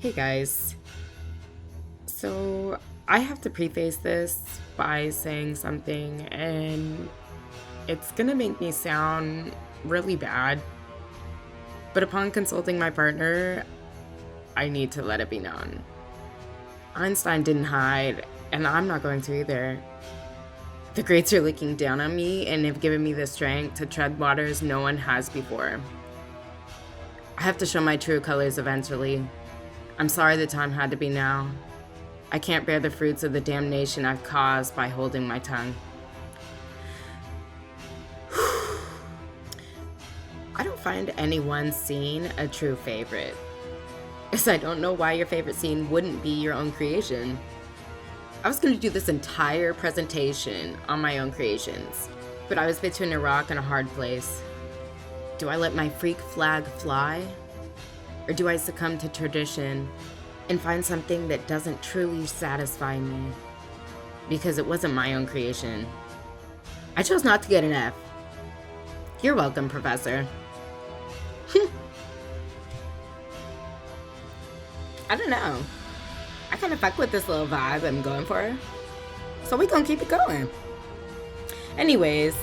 Hey guys. So I have to preface this by saying something, and it's gonna make me sound really bad. But upon consulting my partner, I need to let it be known. Einstein didn't hide, and I'm not going to either. The greats are looking down on me and have given me the strength to tread waters no one has before. I have to show my true colors eventually. I'm sorry the time had to be now. I can't bear the fruits of the damnation I've caused by holding my tongue. I don't find any one scene a true favorite, as I don't know why your favorite scene wouldn't be your own creation. I was going to do this entire presentation on my own creations, but I was between a rock and a hard place. Do I let my freak flag fly? Or do I succumb to tradition and find something that doesn't truly satisfy me? Because it wasn't my own creation. I chose not to get an F. You're welcome, Professor. I don't know. I kind of fuck with this little vibe I'm going for. So we gonna keep it going. Anyways,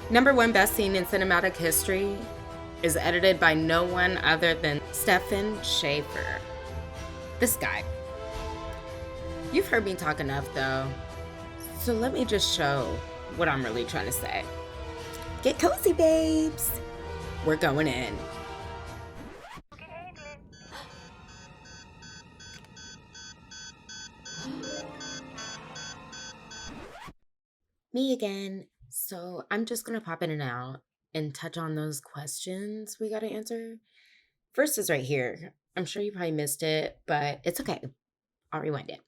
number one best scene in cinematic history is edited by no one other than Stefan Schaefer. This guy. You've heard me talk enough though, so let me just show what I'm really trying to say. Get cozy, babes. We're going in. Me again. So I'm just gonna pop in and out and touch on those questions we gotta answer. First is right here. I'm sure you probably missed it, but it's okay. I'll rewind it.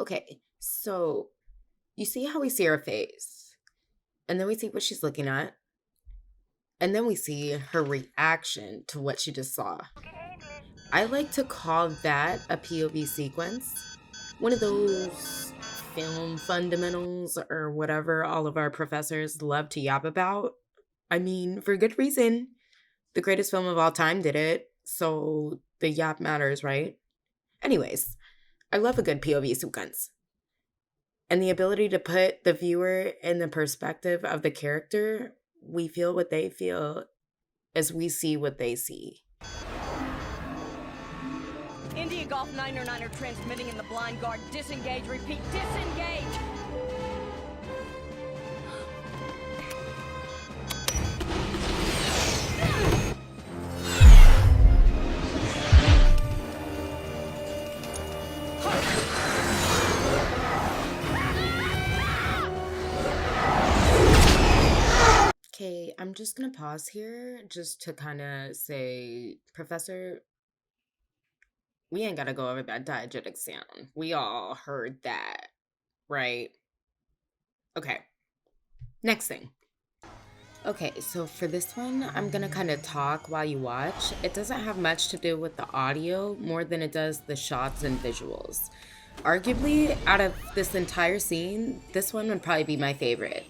Okay, so you see how we see her face, and then we see what she's looking at, and then we see her reaction to what she just saw. I like to call that a POV sequence. One of those film fundamentals or whatever all of our professors love to yap about. I mean, for good reason. The greatest film of all time did it, so the yap matters, right? Anyways, I love a good POV sequence. And the ability to put the viewer in the perspective of the character, we feel what they feel as we see what they see. India Golf 909 transmitting in the blind guard. Disengage, repeat, disengage! Okay, I'm just gonna pause here just to kind of say, Professor, we ain't gotta go over that diegetic sound. We all heard that, right? Okay, next thing. Okay, so for this one, I'm gonna kind of talk while you watch. It doesn't have much to do with the audio more than it does the shots and visuals. Arguably, out of this entire scene, this one would probably be my favorite.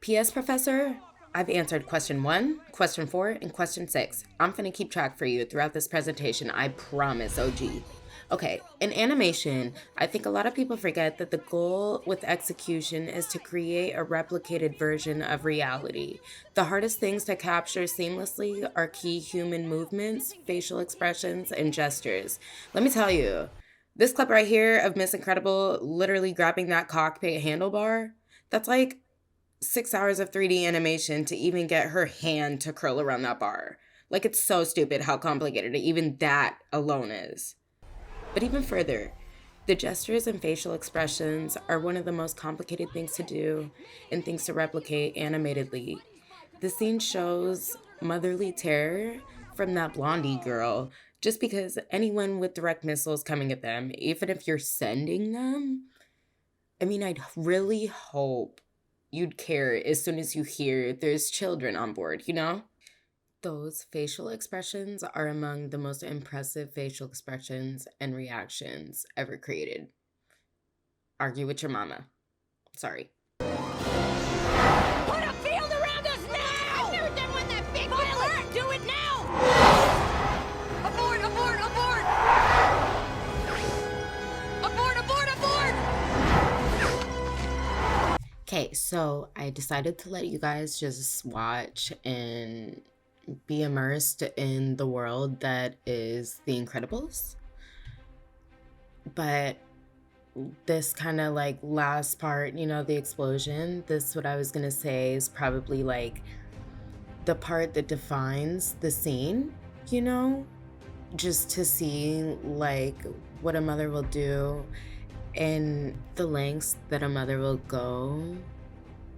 P.S. Professor, I've answered question 1, question 4, and question 6. I'm gonna keep track for you throughout this presentation, I promise, OG. Okay, in animation, I think a lot of people forget that the goal with execution is to create a replicated version of reality. The hardest things to capture seamlessly are key human movements, facial expressions, and gestures. Let me tell you, this clip right here of Miss Incredible literally grabbing that cockpit handlebar, that's like 6 hours of 3D animation to even get her hand to curl around that bar. Like, it's so stupid how complicated even that alone is. But even further, the gestures and facial expressions are one of the most complicated things to do and things to replicate animatedly. The scene shows motherly terror from that blondie girl just because anyone with direct missiles coming at them, even if you're sending them, I mean, I'd really hope you'd care as soon as you hear there's children on board, you know? Those facial expressions are among the most impressive facial expressions and reactions ever created. Argue with your mama. Sorry. Put a field around us now! I've never done one Okay, so I decided to let you guys just watch and be immersed in the world that is The Incredibles. But this kind of like last part, the explosion, this what I was gonna say is probably like the part that defines the scene, you know? Just to see like what a mother will do and the lengths that a mother will go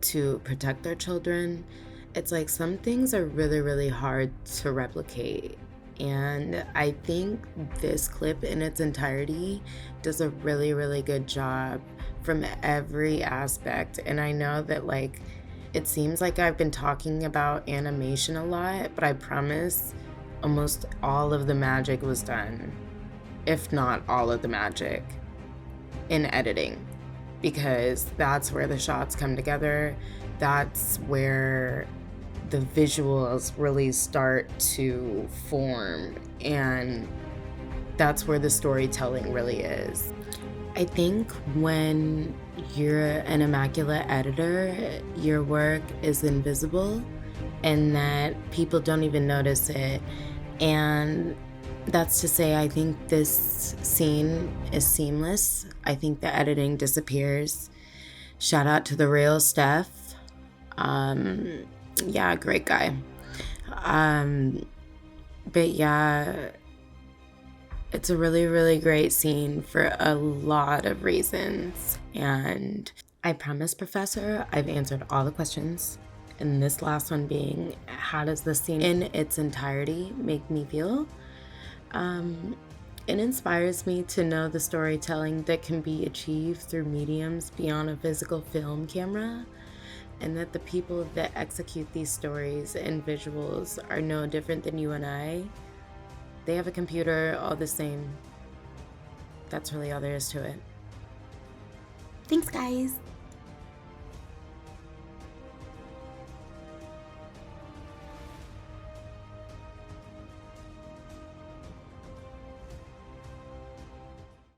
to protect their children. It's like some things are really, really hard to replicate. And I think this clip in its entirety does a really, really good job from every aspect. And I know that, like, it seems like I've been talking about animation a lot, but I promise almost all of the magic was done, if not all of the magic, in editing, because that's where the shots come together. That's where the visuals really start to form, and that's where the storytelling really is. I think when you're an immaculate editor, your work is invisible and that people don't even notice it. And that's to say, I think this scene is seamless. I think the editing disappears. Shout out to the real Steph. Yeah, great guy. But yeah, it's a really, really great scene for a lot of reasons. And I promise, Professor, I've answered all the questions. And this last one being, how does the scene in its entirety make me feel? It inspires me to know the storytelling that can be achieved through mediums beyond a physical film camera, and that the people that execute these stories and visuals are no different than you and I. They have a computer all the same. That's really all there is to it. Thanks, guys.